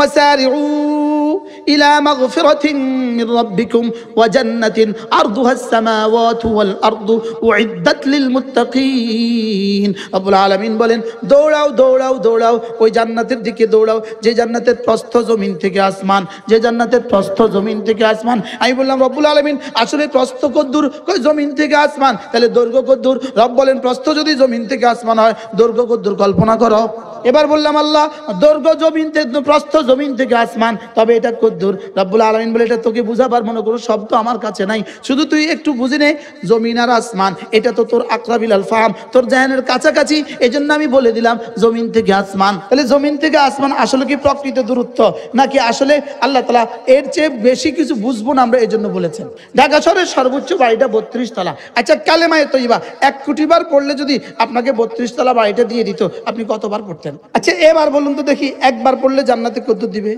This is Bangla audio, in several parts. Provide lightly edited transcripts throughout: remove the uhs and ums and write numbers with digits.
ওয়াসারিউ ইলা মাগফিরাতিন মির রাব্বিকুম ওয়া জান্নাতিন আরদুহাস সামাওয়াতু ওয়াল আরদু উইদ্দাত লিল মুত্তাকিন। রব্বুল আলামিন বলেন, দৌড়াও দৌড়াও দৌড়াও, ওই জান্নাতের দিকে দৌড়াও যে জান্নাতের প্রস্থ জমিন থেকে আসমান, যে জান্নাতের প্রস্থ জমিন থেকে আসমান। আমি বললাম, রব্বুল আলামিন আসলে প্রস্থ কদ্দূর? কই জমিন থেকে আসমান, তাহলে দৈর্ঘ্য কদ্দূর? রব বলেন, প্রস্থ যদি জমিন থেকে আসমান হয়, দৈর্ঘ্য কদ্দূর কল্পনা করো। এবার বললাম, আল্লাহ দৈর্ঘ্য জমিন থেকে, প্রস্থ জমিন থেকে আসমান, তবে এটা কদ্দূর? রব্বুল আলামিন বলে, এটা তোকে বুঝাবার মনে করো শব্দ আমার কাছে নাই, শুধু তুই একটু বুঝে নে, জমিন আর আসমান এটা তো তোর আকরাবিল আল ফাহাম, তোর জাহানের কাছাকাছি, এজন্য আমি বলে দিলাম জমিন থেকে আসমান। তাহলে জমিন থেকে আসমান আসলে কি প্রকৃত দূরত্ব, নাকি আসলে আল্লাহ তাআলা এর চেয়ে বেশি কিছু বুঝবো না আমরা, এজন্য বলেছেন? ঢাকা শহরের সর্বোচ্চ বাড়িটা 32 তলা। আচ্ছা, কালেমায়ে তৈয়বা 1 কোটি বার পড়লে যদি আপনাকে 32 তলা বাড়িটা দিয়ে দিত, আপনি কতবার পড়তেন? আচ্ছা এবার বলুন তো দেখি, একবার পড়লে জান্নাতে কত দিবে?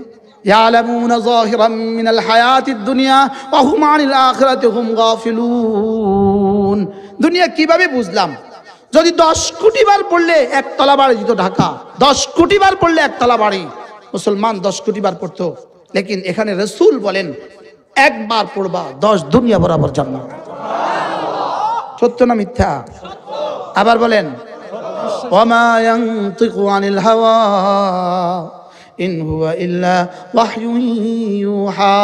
ইয়ালামুনা যাহিরাম মিনাল হায়াতিদ দুনিয়া ওয়া হুম আনিল আখিরাতি হুম গাফিলুন। দুনিয়া কিভাবে বুঝলাম? যদি 10 কোটি বার পড়লে 1 তলা বাড়ি দিত ঢাকা, 10 কোটি বার পড়লে 1 তলা বাড়ি। মুসলমান 10 কোটি বার পড়তো, লেকিন এখানে রাসূল বলেন, একবার পড়বা 10 দুনিয়া বরাবর জান্নাত। সত্য না মিথ্যা? আবার বলেন, ওয়ামা ইয়ানতিকু আনিল হাওয়া ইন হুয়া ইল্লা ওয়াহয়ুন ইউহা।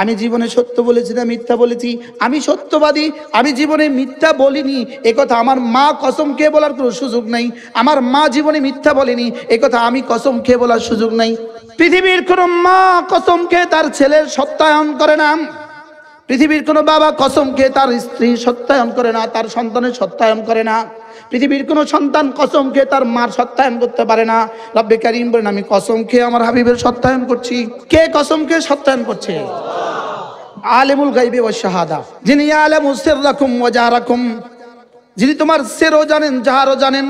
আমি জীবনে সত্য বলেছি না মিথ্যা বলেছি? আমি সত্যবাদী, আমি জীবনে মিথ্যা বলিনি, একথা আমার মা কসম খেয়ে বলার কোনো সুযোগ নাই। আমার মা জীবনে মিথ্যা বলেনি, একথা আমি কসম খেয়ে বলার সুযোগ নাই। পৃথিবীর কোনো মা কসম খেয়ে তার ছেলের সত্যায়ন করে না, পৃথিবীর কোনো বাবা কসম খেয়ে তার স্ত্রী সত্যায়ন করে না, তার সন্তানের সত্যায়ন করে না। পৃথিবীর কোনো সন্তান কসম খেয়ে তার মার সত্যায়ন করতে পারে না। রব্বে কারীম বলেন, আমি কসম খেয়ে আমার হাবিবের সত্যায়ন করছি। কে কসম খেয়ে সত্যায়ন করছে? আলিমুল গায়বি ওয়াশ শাহাদা, যিনি ইয়ালামু সিররাকুম ওয়া জাহরাকুম, যিনি তোমার সিরও জানেন জাহারও জানেন,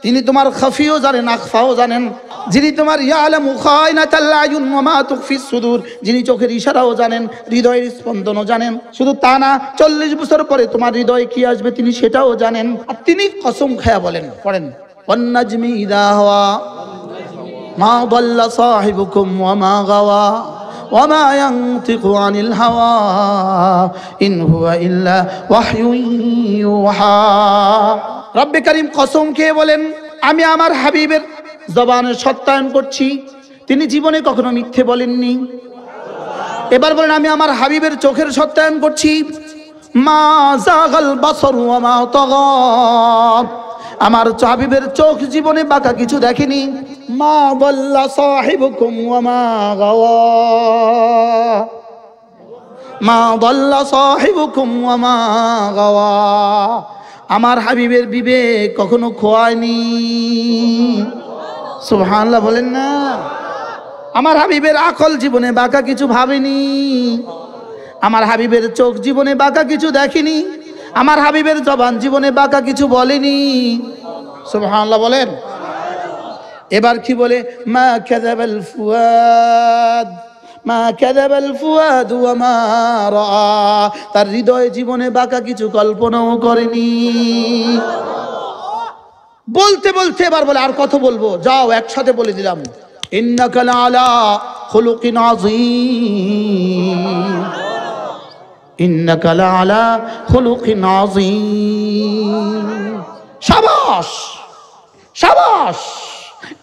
তিনি তোমার খাফিও জানেন আখফাও জানেন, যিনি তোমার ইয়ালামু খায়নাতাল আয়ুন ওয়া মা তুখফিস সুদূর, যিনি চোখের ইশারাও জানেন, হৃদয়ের স্পন্দনও জানেন। শুধু তা না, 40 বছর পরে তোমার হৃদয়ে কি আসবে তিনি সেটাও জানেন। আর তিনি কসম খায়া বলেন, পড়েন, ওয়ান নাজমি ইযা হাওয়া মা দাল্লা সাহিবুকুম ওয়া মা গাওয়া ওয়ামা ইয়ানতিকু আনিল হাওয়া ইন হুয়া ইল্লা ওয়াহয়ুন ইউহা। রব্বে কারীম কসম খেয়ে বলেন, আমি আমার হাবিবের জবানের সত্যায়ন করছি, তিনি জীবনে কখনো মিথ্যে বলেননি। এবার বলেন, আমি আমার হাবিবের চোখের সত্যায়ন করছি, মা যাগাল বাসারু ওয়া মা তাগা, আমার হাবিবের চোখ জীবনে বাঁকা কিছু দেখেনি। মা দাল্লা সাহিবুকুম ওয়া মা গাওয়া, মা দাল্লা সাহিবুকুম ওয়া মা গাওয়া, আমার হাবিবের বিবেক কখনো খোয়ায়নি। সুবহানাল্লাহ বলেন না? আমার হাবিবের আকল জীবনে বাঁকা কিছু ভাবেনি, আমার হাবিবের চোখ জীবনে বাঁকা কিছু দেখেনি, আমার হাবিবের জবান জীবনে বাঁকা কিছু বলেনি। সুবহানাল্লাহ বলেন। এবার কি বলে, মা কাযাবাল ফুয়াদ মা কাযাবাল ফুয়াদ ওয়া মা রাআ, তার হৃদয় জীবনে বাঁকা কিছু কল্পনাও করেনি। বলতে বলতে এবার বলে, আর কত বলবো, যাও একসাথে বলে দিলাম, ইন্নাকা লাআলা খুলুকিন আযীম, ইন্নাকা লাআলা খুলুকিন আযীম। শাবাশ শাবাশ,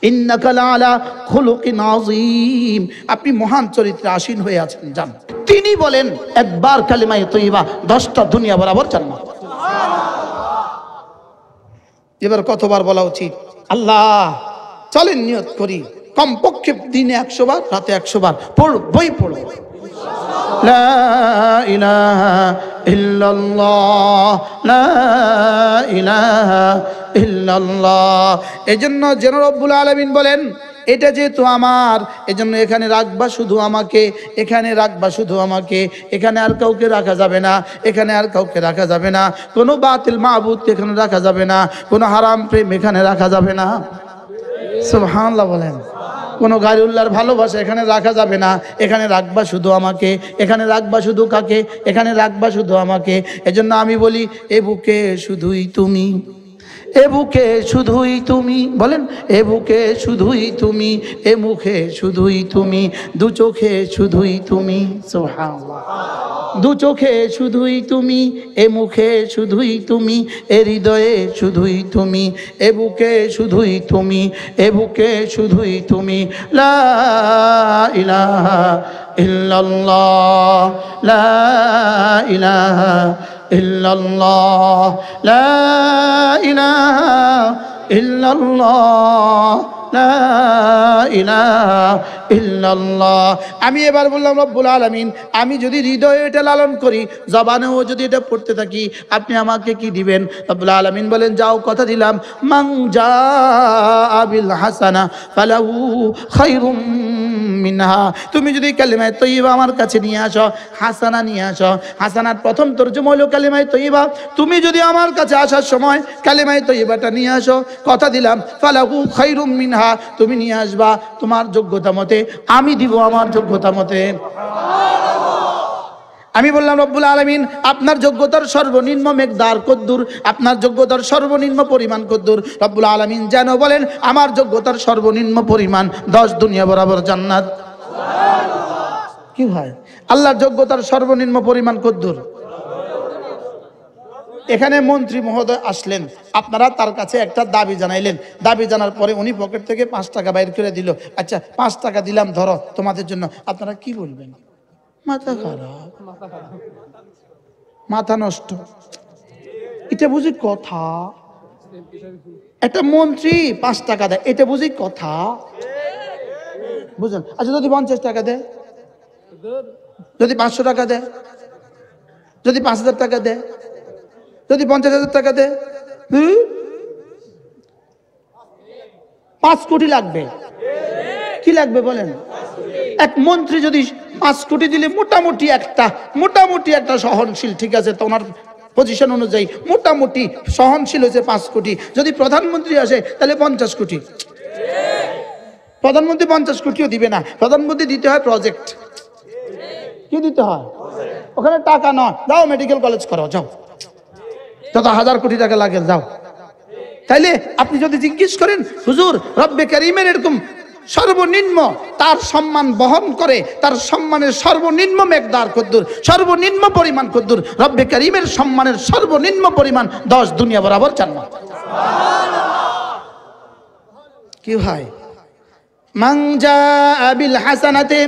ইন্নাকা লাআলা খুলুকিন আযীম, আপনি মহান চরিত্রে আসীন হয়ে আছেন, জান। তিনি বলেন, একবার কালিমায়ে তৈয়বা 10টা দুনিয়া বরাবর জান্নাত। এবার কতবার বলা উচিত? আল্লাহ চলেন নিয়ত করি, কমপক্ষে দিনে 100 বার, রাতে 100 বার পড়বই পড়ব। লা ইলাহা ইল্লাল্লাহ, লা ইলাহা ইল্লাল্লাহ। এজন্য যেন রব্বুল আলামিন বলেন, এটা যেহেতু আমার, এজন্য এখানে রাখবা শুধু আমাকে, এখানে রাখবা শুধু আমাকে, এখানে আর কাউকে রাখা যাবে না, এখানে আর কাউকে রাখা যাবে না, কোনো বাতিল মাবুদকে এখানে রাখা যাবে না, কোনো হারাম প্রেম এখানে রাখা যাবে না। সুবহানাল্লাহ বলেন। কোনো গায়রুল্লাহর ভালোবাসা এখানে রাখা যাবে না, এখানে রাখবা শুধু আমাকে, এখানে রাখবা শুধু কাকে? এখানে রাখবা শুধু আমাকে। এজন্য আমি বলি, এ বুকে শুধুই তুমি, এ বুকে শুধুই তুমি, বলেন এ বুকে শুধুই তুমি, এ মুখে শুধুই তুমি, দু চোখে শুধুই তুমি। সুবহানাল্লাহ। দু চোখে শুধুই তুমি, এ মুখে শুধুই তুমি, এ হৃদয়ে শুধুই তুমি, এ বুকে শুধুই তুমি, এ বুকে শুধুই তুমি। লা ইলাহা ইল্লাল্লাহ, লা ইলাহা ইল্লাল্লাহ, লা ইলাহা ইল্লাল্লাহ, লা ইলাহা ইল্লাল্লাহ। আমি এবার বললাম রব্বুল আলামিন, আমি যদি হৃদয়ে এটা লালন করি, জবানেও যদি এটা পড়তে থাকি, আপনি আমাকে কি দিবেন? রব্বুল আলামিন বলেন, যাও কথা দিলাম, মান জাআ বিল হাসানা ফালাহু খায়রুম মিনহা। তুমি যদি কালিমায়ে তয়্যিবা আমার কাছে নিয়ে আসো, হাসানা নিয়ে আসো। হাসানার প্রথম তরজমা হলো কালিমায়ে তয়্যিবা। তুমি যদি আমার কাছে আসার সময় কালিমায়ে তয়্যিবাটা নিয়ে আসো, কথা দিলাম ফালাহু খায়রুম মিনহা, তুমি নিয়ে আসবা তোমার যোগ্যতা মতে, আমি দিব আমার যোগ্যতা মতে। আমি বললাম রব্বুল আলামিন, আপনার যোগ্যতার সর্বনিম্ন মেকদার কদ্দুর, আপনার যোগ্যতার সর্বনিম্ন পরিমাণ কদ্দুর? রব্বুল আলামিন যেন বলেন, আমার যোগ্যতার সর্বনিম্ন পরিমাণ 10 দুনিয়া বরাবর জান্নাত। কি হয়? আল্লাহর যোগ্যতার সর্বনিম্ন পরিমাণ কদ্দুর? এখানে মন্ত্রী মহোদয় আসলেন, আপনারা তার কাছে একটা দাবি জানাইলেন, দাবি জানার পরে উনি পকেট থেকে 5 টাকা বাইর করে দিল। আচ্ছা 5 টাকা দিলাম ধরো তোমাদের জন্য, আপনারা কি বলবেন? মাথা খারাপ, মাথা নষ্ট, এটা বুঝি কথা? একটা মন্ত্রী 5 টাকা দেয়, এটা বুঝি কথা? বুঝলেন? আচ্ছা যদি 50 টাকা দেয়, যদি 500 টাকা দেয়, যদি 5000 টাকা দেয়, যদি 50,000 টাকা দেয়, 5 কোটি লাগবে। কি লাগবে বলেন? এক মন্ত্রী যদি 5 কোটি দিলে মোটামুটি একটা সহনশীল, ঠিক আছে তোমার পজিশন অনুযায়ী মোটামুটি সহনশীল হয়েছে 5 কোটি। যদি প্রধানমন্ত্রী আসে তাহলে 50 কোটি। প্রধানমন্ত্রী 50 কোটিও দিবে না, প্রধানমন্ত্রী দিতে হয় প্রজেক্ট। কি দিতে হয়? ওখানে টাকা নয়, যাও মেডিকেল কলেজ করো, যাও যত 1000 কোটি টাকা লাগে যাও। তাইলে আপনি যদি জিজ্ঞেস করেন, হুজুর রব্বে কারীমের এরকম সর্বনিম্ন তার সম্মান বহন করে, তার সম্মানের সর্বনিম্ন মেকদার কদ্দুর, সর্বনিম্ন পরিমাণ কদ্দুর? রব্বে কারীমের সম্মানের সর্বনিম্ন পরিমাণ 10 দুনিয়া বরাবর জান্নাত। কি হয়? মান জাআ বিল হাসানাতি,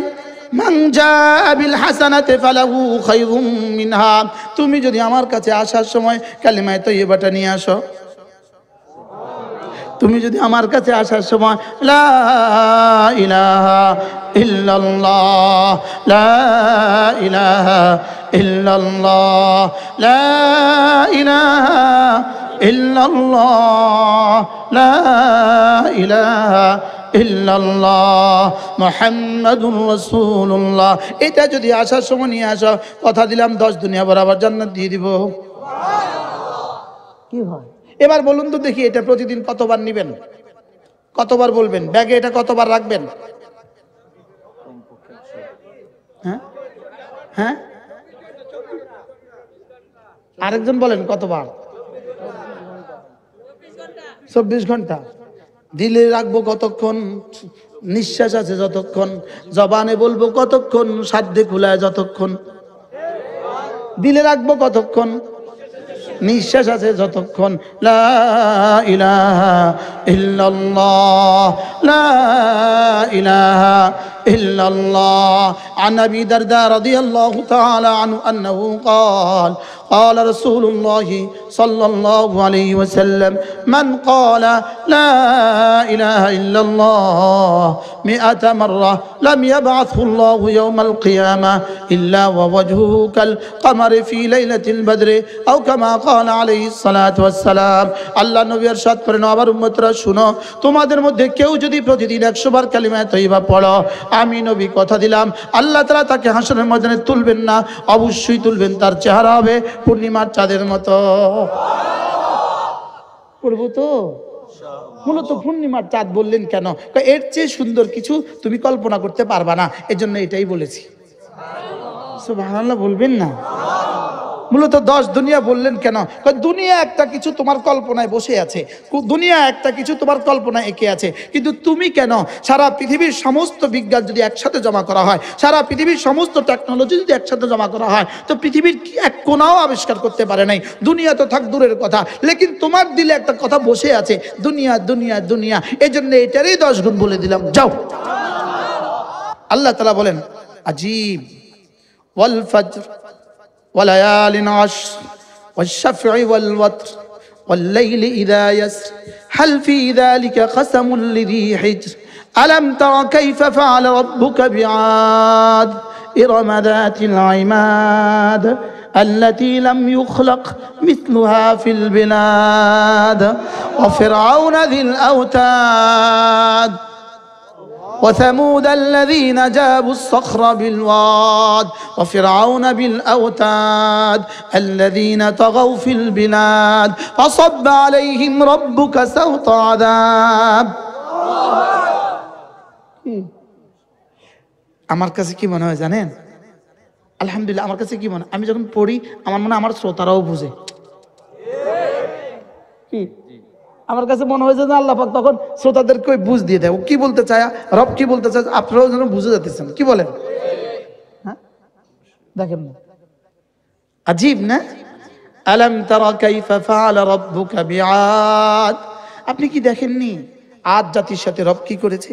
মান জাআ বিল হাসানাতি ফালাহু খায়রুম মিনহা। তুমি যদি আমার কাছে আসার সময় কালিমায়ে তয়্যিবাটা নিয়ে আসো, তুমি যদি আমার কাছে আসার সময় লা ইলাহা ইল্লাল্লাহ, লা ইলাহা ইল্লাল্লাহ, লা ইলাহা ইল্লাল্লাহ, লা ইলাহা ইল্লাল্লাহ মুহাম্মাদুর রাসূলুল্লাহ, এটা যদি আসার সময় নিয়ে আসো, কথা দিলাম 10 দুনিয়া বরাবর জান্নাত দিয়ে দিব। কি হয়? এবার বলুন তো দেখি, এটা প্রতিদিন কতবার নেবেন? কতবার বলবেন? ব্যাগে এটা কতবার রাখবেন? হ্যাঁ হ্যাঁ, আরেকজন বলেন কতবার? 24 ঘন্টা। দিলে রাখবো কতক্ষণ? নিঃশ্বাস আছে যতক্ষণ। জবানে বলবো কতক্ষণ? সাধ্যে কুলায় যতক্ষণ। দিলে রাখবো কতক্ষণ? নিঃশ্বাস আছে যতক্ষণ। লা ইলাহা ইল্লাল্লাহ, লা ইলাহা ইল্লাল্লাহ। عن أبي الدرداء رضي الله تعالى عنه أنه قال قال رسول الله صلى الله عليه وسلم من قال لا إله إلا الله 100 مرة لم يبعثه الله يوم القيامة إلا ووجهه كالقمر في ليلة البدر أو كما قال عليه الصلاة والسلام। আল্লাহ নবী ইরশাদ করেন, আমার উম্মতরা শুনো, তোমাদের মধ্যে কেউ যদি প্রতিদিন 100 বার কালিমায়ে তয়্যিবা পড়ো, আমি নবী কথা দিলাম আল্লাহ তাআলা তাকে হাসরের ময়দানে তুলবেন না, অবশ্যই তুলবেন, তার চেহারা হবে পূর্ণিমার চাঁদের মতো। করব তো? মূলত পূর্ণিমার চাঁদ বললেন কেন? এর চেয়ে সুন্দর কিছু তুমি কল্পনা করতে পারবা না, এজন্য এটাই বলেছি। সুবহানাল্লাহ বলবেন না? মূলত 10 দুনিয়া বললেন কেন? দুনিয়া একটা কিছু তোমার কল্পনায় বসে আছে, দুনিয়া একটা কিছু তোমার কল্পনায় এঁকে আছে, কিন্তু তুমি কেন? সারা পৃথিবীর সমস্ত বিজ্ঞান যদি একসাথে জমা করা হয়, সারা পৃথিবীর সমস্ত টেকনোলজি যদি একসাথে জমা করা হয়, তো পৃথিবীর কি এক কোনাও আবিষ্কার করতে পারে নাই। দুনিয়া তো থাক দূরের কথা, লেকিন তোমার দিলে একটা কথা বসে আছে, দুনিয়া দুনিয়া দুনিয়া। এই জন্য এটারই 10 গুণ বলে দিলাম, যাও। আল্লাহ তাআলা বলেন আজীব ওয়াল ফজর ওয়ালায়ালিন আশর ওয়াশ-শাফঈ ওয়াল ওয়াতর ওয়াল-লাইলি ইযা ইয়াসর হাল ফী যালিকা কসমুল লিযী হিজর আলাম তারা কাইফা ফাআলা রাব্বুকা বিআদ ইরম যাতিল ইমাদ التي لم يخلق مثلها في البلاد وفرعون ذي الأوتاد وثمود الذين جابوا الصخر بالواد وفرعون بالأوتاد الذين طغوا في البلاد فصب عليهم ربك سوط عذاب আমার কাছে কি মনে হয় জানেন? আলহামদুলিল্লাহ, আমার কাছে কি মনে হয়, আমি যখন পড়ি আমার মনে হয় আমার শ্রোতারাও বুঝে। কি আমার কাছে মনে হয় যে আল্লাহ পাক তখন শ্রোতাদেরকে ওই বুঝ দিয়ে দেয়, ও কি বলতে চায়, রব কি বলতে চায়, আপনারাও যেন বুঝে যাচ্ছেন। কি বলেন? হ্যাঁ, দেখেন না, আজীব না? আলাম তারা কাইফা ফাআলা রাব্বুকা বিআদ, আপনি কি দেখেননি আদ জাতির সাথে রব কি করেছে?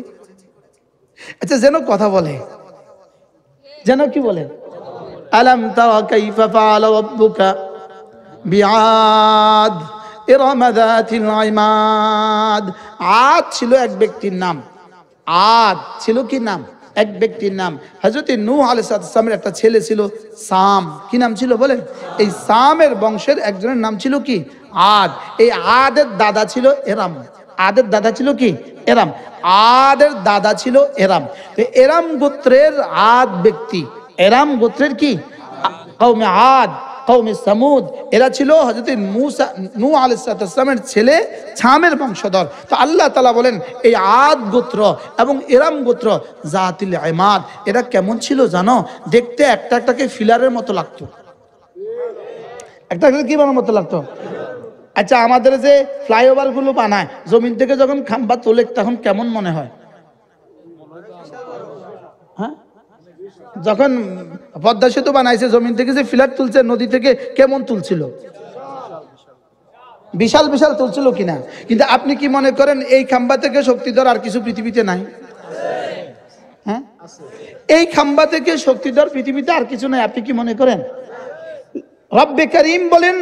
আচ্ছা, যেন কথা বলে, যেন কি বলে, আলাম তারা কাইফা ফাআলা রাব্বুকা বিআদ ইরম যাতিল ইমাদ। আদ ছিল এক ব্যক্তির নাম, আদ ছিল কি নাম? এক ব্যক্তির নাম। হযরত নূহ আলাইহিস সালামের একটা ছেলে ছিল সাম। কি নাম ছিল বলেন? এই সামের বংশের একজনের নাম ছিল কি? আদ। এই আদের দাদা ছিল এরাম। আদের দাদা ছিল কি? এরাম। আদের দাদা ছিল এরাম। তো এরাম গোত্রের আদ ব্যক্তি, এরাম গোত্রের কি কওমে আদ, কওমে সামুদ, এরা ছিল হযরত নূহ আলাইহিস সালামের ছেলে ছামের বংশধর। তো আল্লাহ তাআলা বলেন এই আদ গোত্র এবং এরাম গোত্র জাতিল ইমাদ, এরা কেমন ছিল জানো? দেখতে একটা একটাকে ফিলারের মতো লাগতো, একটা একটা কি বানার মতো লাগতো। আচ্ছা, আমাদের যে ফ্লাইওভার গুলো বানায় জমিন থেকে যখন খাম্বা তোলে তখন কেমন মনে হয়? হ্যাঁ, যখন পদ্মা সেতু বানাইছে জমিন থেকে যে ফিলার তুলছে নদী থেকে কেমন তুলছিল? বিশাল বিশাল তুলছিল কিনা? কিন্তু আপনি কি মনে করেন এই খাম্বা থেকে শক্তিধর আর কিছু পৃথিবীতে নাই? হ্যাঁ, এই খাম্বা থেকে শক্তিধর পৃথিবীতে আর কিছু নাই, আপনি কি মনে করেন? রব্বে কারীম বলেন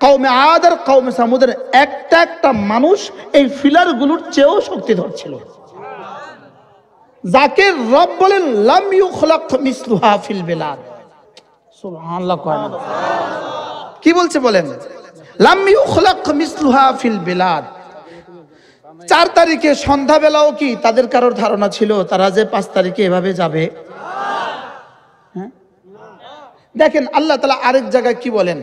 কওমে আদ আর কওমে সামুদের একটা একটা মানুষ এই ফিলার গুলোর চেয়েও শক্তিধর ছিল, যাকে রব বলেন লাম ইউখলাক মিসলুহা ফিল বিলাদ। সুবহানাল্লাহ। কয় না? কি বলছে বলেন? লাম ইউখলাক মিসলুহা ফিল বিলাদ। 4 তারিখে সন্ধ্যাবেলাও কি তাদের কারোর ধারণা ছিল তারা যে 5 তারিখে এভাবে যাবে? হ্যাঁ, দেখেন আল্লাহ তাআলা আরেক জায়গায় কি বলেন?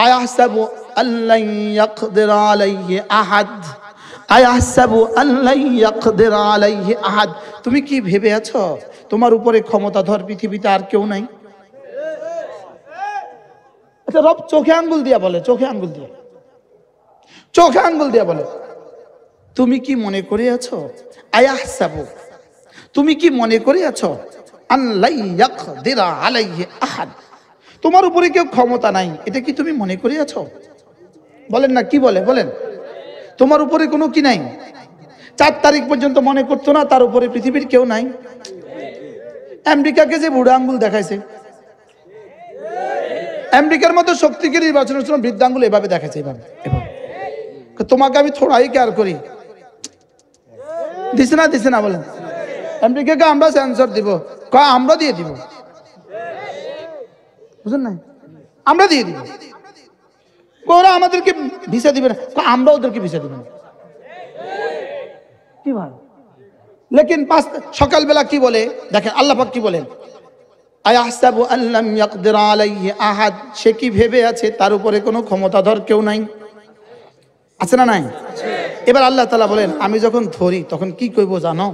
আয়াহসাবু আল্লান ইয়াকদির আলাইহি আহাদ, আয়াহসাবু আল্লান ইয়াকদির আলাইহি আহাদ। তুমি কি ভেবে আছো তোমার উপরে ক্ষমতাধর পৃথিবীতে আর কেউ নাই? আচ্ছা, রব চোখে আঙ্গুল দিয়া বলে, চোখে আঙ্গুল দিয়া, চোখে আঙ্গুল দিয়া বলে, তুমি কি মনে করে আছো? আয়াহসাবু, তুমি কি মনে করে আছো আল্লান ইয়াকদির আলাইহি আহাদ, তোমার উপরে কেউ ক্ষমতা নাই, এটা কি তুমি মনে করে আছো? বলেন না, কি বলে বলেন? তোমার উপরে কোনো কি নাই? 4 তারিখ পর্যন্ত মনে করতো না তার উপরে পৃথিবীর কেউ নাই। আমেরিকাকে যে বুড়া আঙ্গুল দেখাইছে, আমেরিকার মতো শক্তিকে নির্বাচনের জন্য বৃদ্ধ আঙ্গুল এভাবে দেখাইছে, এভাবে এভাবে। তোমাকে আমি থোড়াই কেয়ার করি, দিছে না দিছে না বলেন? আমেরিকাকে আমরা সেন্সর দিব, আমরা দিয়ে দিব, বুঝলেন না? আমরা দিয়ে দিব, ওরা আমাদেরকে ভিসা দিবে না, আমরা ওদেরকে ভিসা দিব না। কি ভাই? লেকিন সকালবেলা কি বলে দেখেন আল্লাহ পাক কি বলেন? আয়াহসাবু আল্লাম ইয়াকদির আলাইহি আহাদ, সে কি ভেবে আছে তার উপরে কোনো ক্ষমতাধর কেউ নাই? আছে না নাই? এবার আল্লাহ তাআলা বলেন আমি যখন ধরি তখন কি কইব জানো?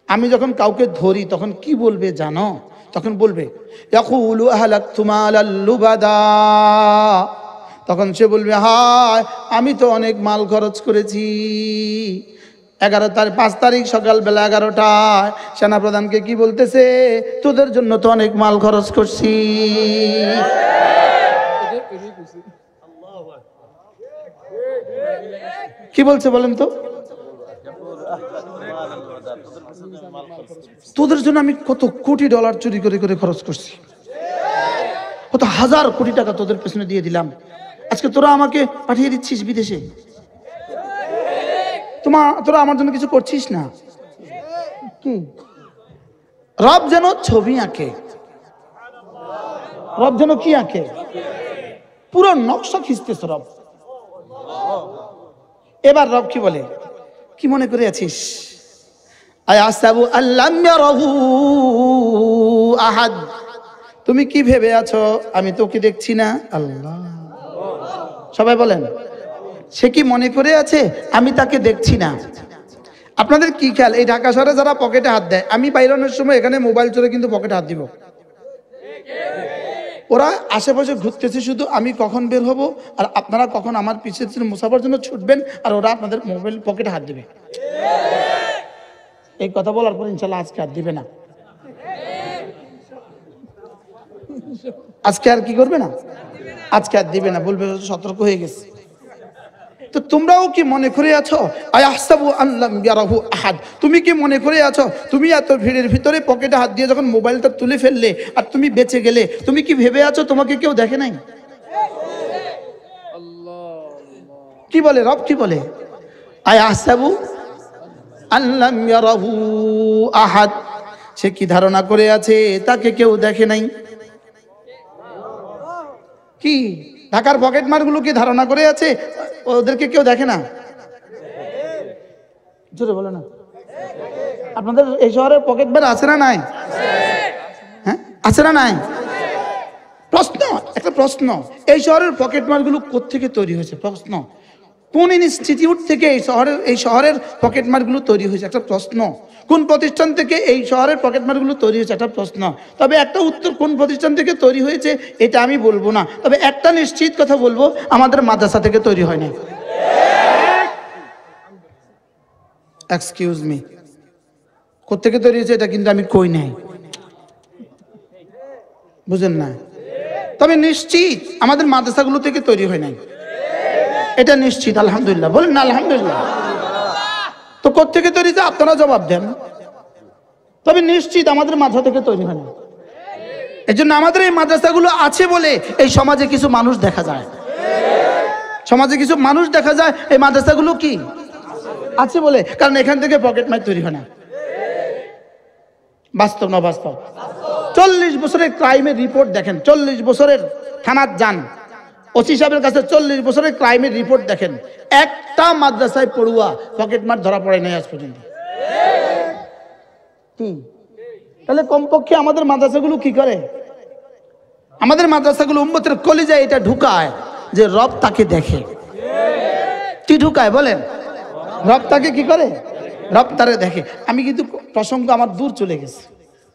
আমি যখন কাউকে ধরি তখন কি বলবে জানো? তখন বলবে ইয়াকুলু আহলাকতু মালাল লুবাদা, তখন সে বলবে হায় আমি তো অনেক মাল খরচ করেছি। 5 তারিখ সকালবেলা 11টায় সেনাপ্রধানকে কি বলতেছে, তোদের জন্য তো অনেক মাল খরচ করছি। কি বলছে বলেন তো? তোদের জন্য আমি কত কোটি ডলার চুরি করে করে খরচ করছি, কত হাজার কোটি টাকা তোদের পেছনে দিয়ে দিলাম, আজকে তোরা আমাকে পাঠিয়ে দিচ্ছিস বিদেশে, তোরা আমার জন্য কিছু করছিস না। কি রব যেন ছবি আঁকে, রব যেন কি আঁকে, পুরো নকশা খিঁচতেছে রব। এবার রব কি বলে, কি মনে করে আছিস, আয়াসাবু আল্লাম ইয়ারাহু আহাদ, তুমি কি ভেবে আছো আমি তোকে দেখছি না? আল্লাহ, সবাই বলেন, সে কি মনে করে আছে আমি তাকে দেখছি না? আপনাদের কি খেয়াল, এই ঢাকা শহরে যারা পকেটে হাত দেয়, আমি বাইরানোর সময় এখানে মোবাইল চলে কিন্তু পকেটে হাত দিব, ওরা আশেপাশে ঘুরতেছে শুধু আমি কখন বের হব আর আপনারা কখন আমার পিছিয়ে মুসাফার জন্য ছুটবেন, আর ওরা আপনাদের মোবাইল পকেটে হাত দিবে। এই কথা বলার পর ইনশাল্লাহ আজকে আর দিবে না, আজকে আর কি করবে না, আজকে আর দিবে না, বলবে সতর্ক হয়ে গেছে। তো তোমরাও কি মনে করে আছো, আয়াহসাবু আল্লাম ইয়ারাহু আহাদ, তুমি কি মনে করে আছো তুমি এত ভিড়ের ভিতরে পকেটে হাত দিয়ে যখন মোবাইলটা তুলে ফেললে আর তুমি বেঁচে গেলে, তুমি কি ভেবে আছো তোমাকে কেউ দেখে নাই? কি বলে রব, কি বলে, আয়াহসাবু আল্লাম ইয়ারাহু আহাদ, সে কি ধারণা করে আছে তাকে কেউ দেখে নাই? কি ঢাকার পকেট মারগুলো কি ধারণা করে আছে ওদেরকে কেউ দেখে না? জোরে বলো না। আপনাদের এই শহরে পকেট মার আছে না নাই? হ্যাঁ আছে না নাই? প্রশ্ন, একটা প্রশ্ন, এই শহরের পকেট মারগুলো কোত্থেকে তৈরি হয়েছে? প্রশ্ন, কোন ইনস্টিটিউট থেকে এই শহরের পকেট মারগুলো তৈরি হয়েছে? একটা প্রশ্ন, কোন প্রতিষ্ঠান থেকে এই শহরের পকেট মারগুলো তৈরি হয়েছে? একটা প্রশ্ন। তবে একটা উত্তর কোন প্রতিষ্ঠান থেকে তৈরি হয়েছে এটা আমি বলবো না, তবে একটা নিশ্চিত কথা বলবো, আমাদের মাদ্রাসা থেকে তৈরি হয় না। এক্সকিউজ মি, কোত্থেকে তৈরি হয়েছে এটা কিন্তু আমি কই নাই, বুঝেন না? তবে নিশ্চিত আমাদের মাদ্রাসাগুলো থেকে তৈরি হয় নাই, এটা নিশ্চিত। আলহামদুলিল্লাহ বলেন না আলহামদুলিল্লাহ। তো কোত্থেকে তৈরি হয়েছে আপনারা জবাব দেন। তবে নিশ্চিত আমাদের মাদ্রাসা থেকে তৈরি হয় না। এই জন্য আমাদের এই মাদ্রাসাগুলো আছে বলে এই সমাজে কিছু মানুষ দেখা যায়, সমাজে কিছু মানুষ দেখা যায় এই মাদ্রাসাগুলো কি আছে বলে, কারণ এখান থেকে পকেট মার তৈরি হয় না। বাস্তব না বাস্তব? 40 বছরের ক্রাইমের রিপোর্ট দেখেন, 40 বছরের থানার যান, ওসি সাহেবের কাছে 40 বছরের ক্রাইমের রিপোর্ট দেখেন, একটা মাদ্রাসায় পড়ুয়া পকেট মার ধরা পড়ে নাই আজ পর্যন্ত। কি তাহলে কমপক্ষে আমাদের মাদ্রাসাগুলো কি করে? আমাদের মাদ্রাসাগুলো উম্মতের কলিজায় এটা ঢুকায় যে রব তাকে দেখে। কি ঢুকায় বলেন? রব তাকে কি করে? রব তারে দেখে। আমি কিন্তু প্রসঙ্গ আমার দূর চলে গেছে,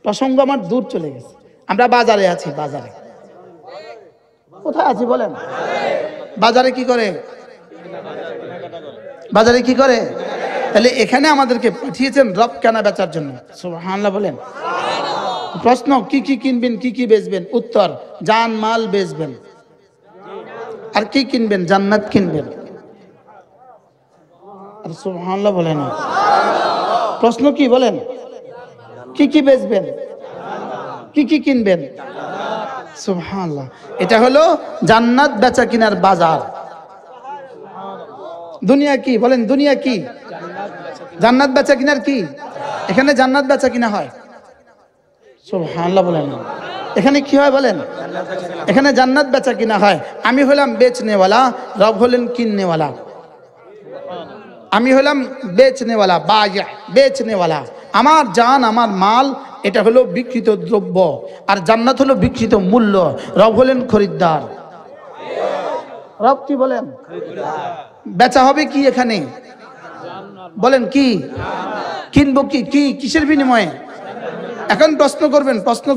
প্রসঙ্গ আমার দূর চলে গেছে। আমরা বাজারে আছি, বাজারে কোথায় আছি বলেন? বাজারে কি করে? বাজারে কি করে? তাহলে এখানে আমাদেরকে পাঠিয়েছেন রব কেনা বেচার জন্য। সুবহানাল্লাহ বলেন। প্রশ্ন, কি কি কিনবেন, কি কি বেচবেন? উত্তর, জান মাল বেচবেন। আর কি কিনবেন? জান্নাত কিনবেন। আর সুবহানাল্লাহ বলেন। প্রশ্ন কি বলেন? কি কি বেচবেন, কি কি কিনবেন? সুবহানাল্লাহ। এটা হলো জান্নাত বেচা কিনার বাজার। দুনিয়া কি বলেন? দুনিয়া কি? জান্নাত বেচা কিনার কি? এখানে জান্নাত বেচা কিনা হয়। সুবহানাল্লাহ বলেন। এখানে কি হয় বলেন? এখানে জান্নাত বেচা কিনা হয়। আমি হলাম বেচনেওয়ালা, রব হলেন কিননেওয়ালা। আমি হলাম বেচনেওয়ালা, বায়া, বেচনেওয়ালা। আমার জান, আমার মাল, এটা হলো বিক্রিত দ্রব্য, আর জান্নাত হলো বিক্রিত মূল্য। রব হলেন খরিদ্দার। রব কি বলেন? বেচা হবে কি এখানে বলেন? কি কিনবো? কি কি কিসের বিনিময়ে? এখন প্রশ্ন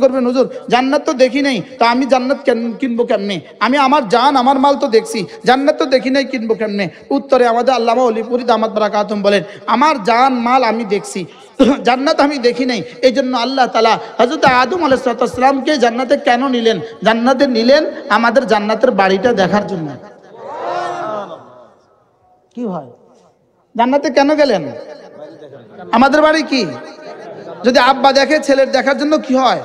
করবেন হুজুর জান্নাত তো দেখি নাই, তো আমি জান্নাত কিনবো কেমনে? আমি আমার জান আমার মাল তো দেখছি, জান্নাত তো দেখি নাই, কিনবো কেমনে? উত্তরে আমাদের আল্লামা ওলিপুরি দামাত বারাকাতুম বলেন, আমার জান মাল আমি দেখছি, জান্নাত আমি দেখি নাই। এই জন্য আল্লাহ তাআলা হযরত আদম আলাইহিস সালামকে জান্নাতে কেন নিলেন? জান্নাতে নিলেন আমাদের জান্নাতের বাড়িটা দেখার জন্য। কি হয়, জান্নাতে কেন গেলেন? আমাদের বাড়ি কি যদি আব্বা দেখে ছেলের দেখার জন্য কি হয়?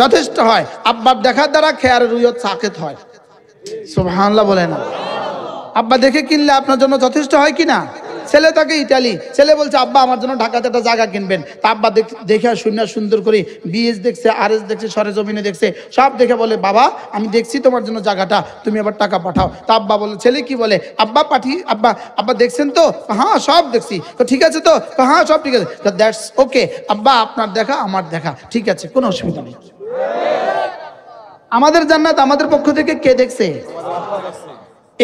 যথেষ্ট হয়। আব্বার দেখার দ্বারা খেয়ার রুয়ত সাকেত হয়। সুবহানাল্লাহ বলে না? আব্বা দেখে কিনলে আপনার জন্য যথেষ্ট হয় কি না? ছেলে তাকে ইটালি, ছেলে বলছে আব্বা আমার জন্য ঢাকাতে একটা জায়গা কিনবেন। তা আব্বা দেখে শুনে সুন্দর করে বিএস দেখছে, আরএস দেখছে, সরেজমিনে দেখছে, সব দেখে বলে বাবা আমি দেখছি তোমার জন্য জায়গাটা, তুমি আবার টাকা পাঠাও। তা আব্বা বলে, ছেলে কি বলে, আব্বা আব্বা দেখছেন তো? হ্যাঁ সব দেখছি। তো ঠিক আছে তো? হ্যাঁ সব ঠিক আছে। দ্যাটস ওকে আব্বা, আপনার দেখা আমার দেখা ঠিক আছে, কোনো অসুবিধা নেই। আমাদের জান্নাত আমাদের পক্ষ থেকে কে দেখছে?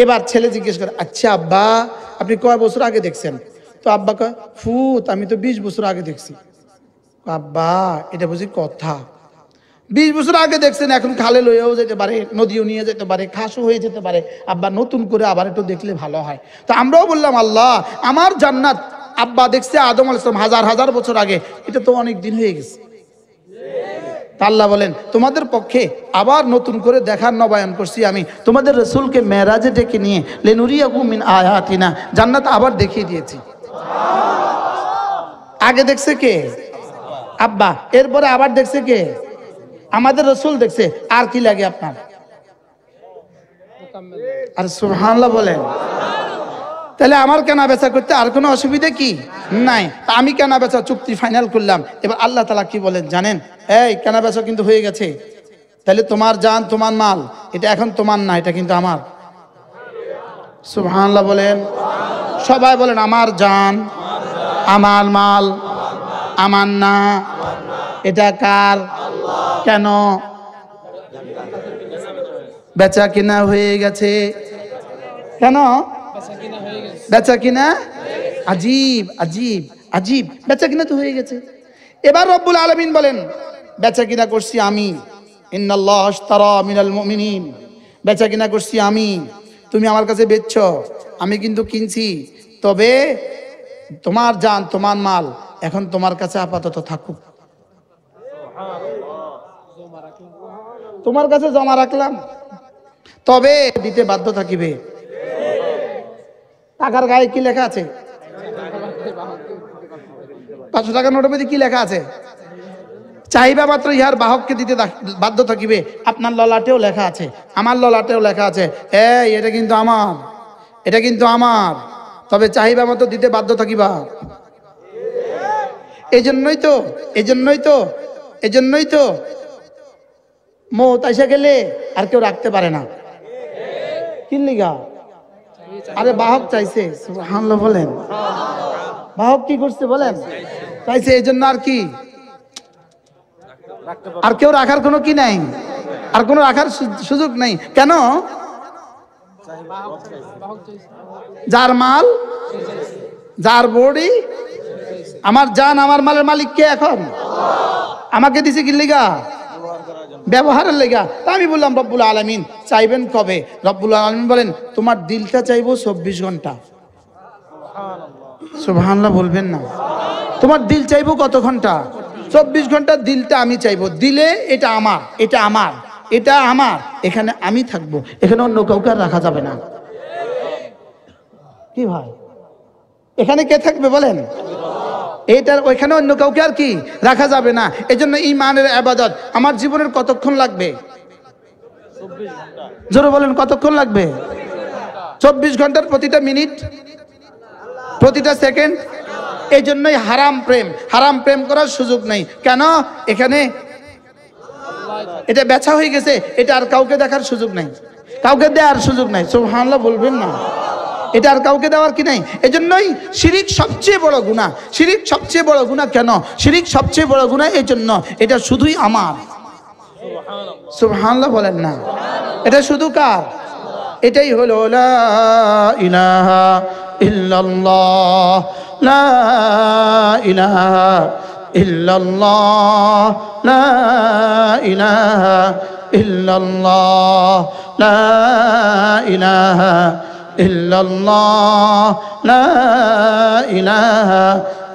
এবার ছেলে জিজ্ঞেস করে, আচ্ছা আব্বা আপনি কয় বছর আগে দেখছেন? তো আব্বা কয়, ফুত আমি তো 20 বছর আগে দেখছি। আব্বা এটা বুঝি কথা? 20 বছর আগে দেখছেন, এখন খালে লইয়াও যেতে পারে, নদীও নিয়ে যেতে পারে, খাসও হয়ে যেতে পারে, আব্বা নতুন করে আবার একটু দেখলে ভালো হয়। তো আমরাও বললাম আল্লাহ আমার জান্নাত আব্বা দেখছে আদম আলাইহিস সালাম হাজার হাজার বছর আগে, এটা তো অনেক দিন হয়ে গেছে। আল্লাহ বলেন তোমাদের পক্ষে আবার নতুন করে দেখার নবায়ন করছি আমি, তোমাদের রাসূলকে মেরাজে ডেকে নিয়ে লিনুরিয়াকুম মিন আয়াতিনা জান্নাত আবার দেখিয়ে দিয়েছি। আগে দেখছে কে? আব্বা। এরপরে আবার দেখছে কে? আমাদের রাসূল দেখছে। আর কি লাগে আপনার? আর সুবহানাল্লাহ বলেন। তাহলে আমার কেনা বেচা করতে আর কোনো অসুবিধা কি নাই? তা আমি কেনা বেচা চুক্তি ফাইনাল করলাম। এবার আল্লাহ তাআলা কি বলেন জানেন? এই কেনা বেচা কিন্তু হয়ে গেছে, তাহলে তোমার জান তোমার মাল এটা এখন তোমার না, এটা কিন্তু আমার। সুবহানাল্লাহ বলেন। সবাই বলেন আমার জান আমার মাল আমার না, এটা কার? কেন? বেচা কিনা হয়ে গেছে। কেন বেচা কিনা? আজীব আজীব আজীব, বেচা কিনা তো হয়ে গেছে। এবার রব্বুল আলামিন বলেন বেচা কিনা করছি আমি, ইন্নাল্লাহ আশতারা মিনাল মুমিনিন, বেচা কিনা করছি আমি, তুমি আমার কাছে বেচছো, আমি কিন্তু কিনছি, তবে তোমার জান তোমার মাল এখন তোমার কাছে আপাতত থাকুক, তোমার কাছে জমা রাখলাম, তবে দিতে বাধ্য থাকিবে। টাকার গায়ে কি লেখা আছে? 500 টাকার নোটের মধ্যে কি লেখা আছে? চাহিদা মাত্র ইহার বাহককে দিতে বাধ্য থাকিবে। আপনার ললাটেও লেখা আছে, আমার ললাটেও লেখা আছে, এটা কিন্তু আমার, এটা কিন্তু আমার, তবে চাহিদা মতো দিতে বাধ্য থাকিবা। এই জন্যই তো মৌত আইসা গেলে আর কেউ রাখতে পারে না। কি লিগা? আরে বাহক চাইছে। সুবহানাল্লাহ বলেন। বাহক কি করছে বলেন? চাইছে, এই জন্য আর কি আর কেউ রাখার কোনো কি নাই, আর কোনো রাখার সুযোগ নাই। কেন? যার মাল যার বডি, আমার জান আমার মালের মালিক কে? এখন আমাকে দিছে কি লিগা? ব্যবহারের লেগা। তা আমি বললাম রব্বুল আলামিন চাইবেন কবে? রব্বুল আলামিন বলেন তোমার দিলটা চাইবো 24 ঘন্টা। সুবহানাল্লাহ বলবেন না? তোমার দিল চাইবো কত ঘন্টা? 24 ঘন্টা দিলটা আমি চাইবো। দিলে এটা আমার, এটা আমার, এটা আমার, এখানে আমি থাকবো, এখানে অন্য কাউকে আর রাখা যাবে না। কি ভাই এখানে কে থাকবে বলেন? এইটার ওইখানে অন্য কাউকে আর কি রাখা যাবে না। এজন্য ঈমানের ইবাদত আমার জীবনের কতক্ষণ লাগবে? জোরে বলেন কতক্ষণ লাগবে? 24 ঘন্টার প্রতিটা মিনিট, প্রতিটা সেকেন্ড। এই জন্যই হারাম প্রেম করার সুযোগ নেই। কেন? এখানে এটা বেচা হয়ে গেছে, এটা আর কাউকে দেখার সুযোগ নাই, কাউকে দেওয়ার সুযোগ নাই। সুবহানাল্লাহ বলবেন না? এটা আর কাউকে দেওয়ার কি নাই। এজন্যই শিরিক সবচেয়ে বড় গুনাহ। শিরিক সবচেয়ে বড় গুনাহ কেন? শিরিক সবচেয়ে বড় গুনাহ এই জন্য এটা শুধুই আমার। সুবহানাল্লাহ বলেন না? এটা শুধু কার? এটাই হলো লা ইলাহা ইল্লাল্লাহ, লা ইলাহা ইল্লাল্লাহ লা ইলাহা ইল্লাল্লাহ লা ইলাহা ইল্লাল্লাহ লা ইলাহা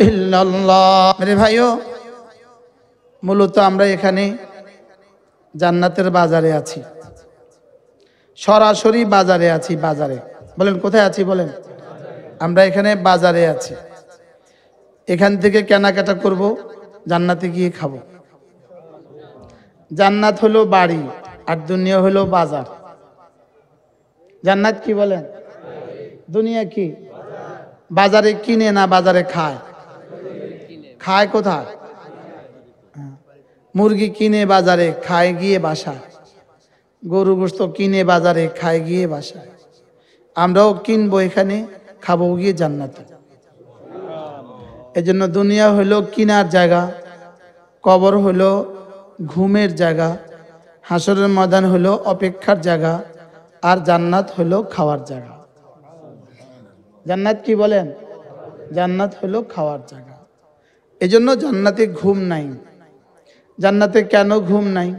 ইল্লাল্লাহ। মেরে ভাইও, মূলত আমরা এখানে জান্নাতের বাজারে আছি, সরাসরি বাজারে আছি। বাজারে বলেন কোথায় আছি? বলেন আমরা এখানে বাজারে আছি। এখান থেকে কেনাকাটা করব, জান্নাতে গিয়ে খাবো। জান্নাত হলো বাড়ি আর দুনিয়া হলো বাজার। জান্নাত কি বলেন? দুনিয়া কি? বাজারে কিনে না বাজারে খায়? খায় কোথায়? মুরগি কিনে বাজারে, খায় গিয়ে বাসায়। গরু গোশত কিনে বাজারে, খায় গিয়ে বাসায়। আমরাও কিনবো এখানে, খাবো গিয়ে জান্নাতে। এজন্য দুনিয়া হলো কিনার জায়গা, কবর হলো ঘুমের জায়গা, হাসরের ময়দান হলো অপেক্ষার জায়গা, আর জান্নাত হলো খাওয়ার জায়গা। জান্নাত কি বলেন? জান্নাত হলো খাওয়ার জায়গা। এজন্য জান্নাতে ঘুম নাই। জান্নাতে কেন ঘুম নাই?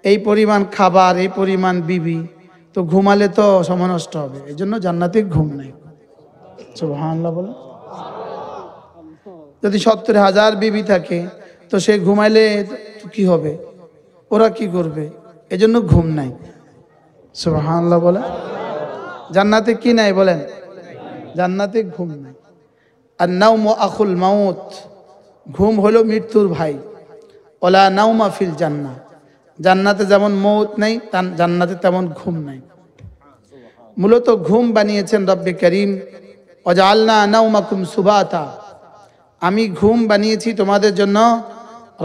এই পরিমাণ খাবার, এই পরিমাণ বিবি, তো ঘুমালে তো সময় নষ্ট হবে। এই জন্য জান্নাতে ঘুম নাই। সুবহানাল্লাহ বলে। যদি 70,000 বিবি থাকে তো সে ঘুমাইলে কি হবে? ওরা কি করবে? এজন্য ঘুম নাই। সুবহানাল্লাহ বলে। জান্নাতে কি নাই বলেন? জান্নাতে ঘুম নাই। আর নাওমু আখুল মাউত, ঘুম হলো মৃত্যুর ভাই। ওলা নাওমা ফিল জান্নাহ, জান্নাতে যেমন মৌত নাই, জান্নাতে তেমন ঘুম নাই। মূলত ঘুম বানিয়েছেন রব্বে করিম, ওয়াজআলনা নাওমাকুম সুবাতা, আমি ঘুম বানিয়েছি তোমাদের জন্য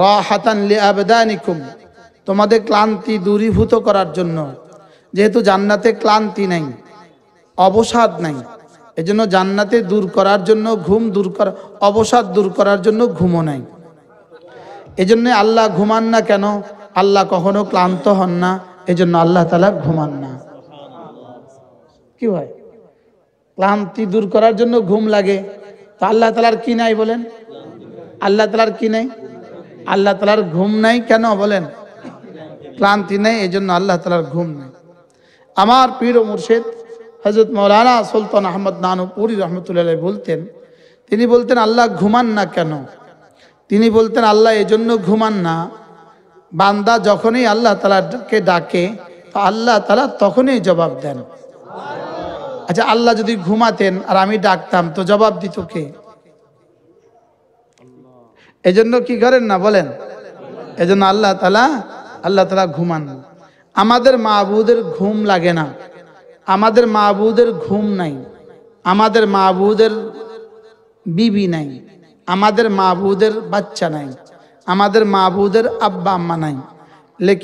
রাহাতান লিআবদানিকুম, তোমাদের ক্লান্তি দূরীভূত করার জন্য। যেহেতু জান্নাতে ক্লান্তি নাই, অবসাদ নাই, এজন্য জান্নাতে দূর করার জন্য ঘুম দূর করা, অবসাদ দূর করার জন্য ঘুমও নাই। এজন্য আল্লাহ ঘুমান না কেন? আল্লাহ কখনো ক্লান্ত হন না, এজন্য আল্লাহ তাআলা ঘুমান না। কি হয়? ক্লান্তি দূর করার জন্য ঘুম লাগে, তো আল্লাহ তাআলার কি নাই বলেন? আল্লাহ তাআলার কি নাই? আল্লাহ তাআলার ঘুম নাই কেন বলেন? ক্লান্তি নাই, এজন্য আল্লাহ তাআলার ঘুম নাই। আমার পীর ও মুর্শিদ হযরত মাওলানা সুলতান আহমদ নানুপুরি রহমতুল্লাহ আলাইহি বলতেন, তিনি বলতেন আল্লাহ ঘুমান না কেন? তিনি বলতেন আল্লাহ এজন্য ঘুমান না, বান্দা যখনই আল্লাহ তাআলাকে ডাকে তো আল্লাহ তাআলা তখনই জবাব দেন। আচ্ছা, আল্লাহ যদি ঘুমাতেন আর আমি ডাকতাম তো জবাব দিত কে? এজন্য কি করেন না বলেন? এজন্য আল্লাহ তাআলা ঘুমান না। আমাদের মাবুদের ঘুম লাগে না, আমাদের মাবুদের ঘুম নাই, আমাদের মাবুদের বিবি নাই, আমাদের মাবুদের বাচ্চা নাই, আমাদের মাবুদের আব্বা আম্মা নাই। লেকিন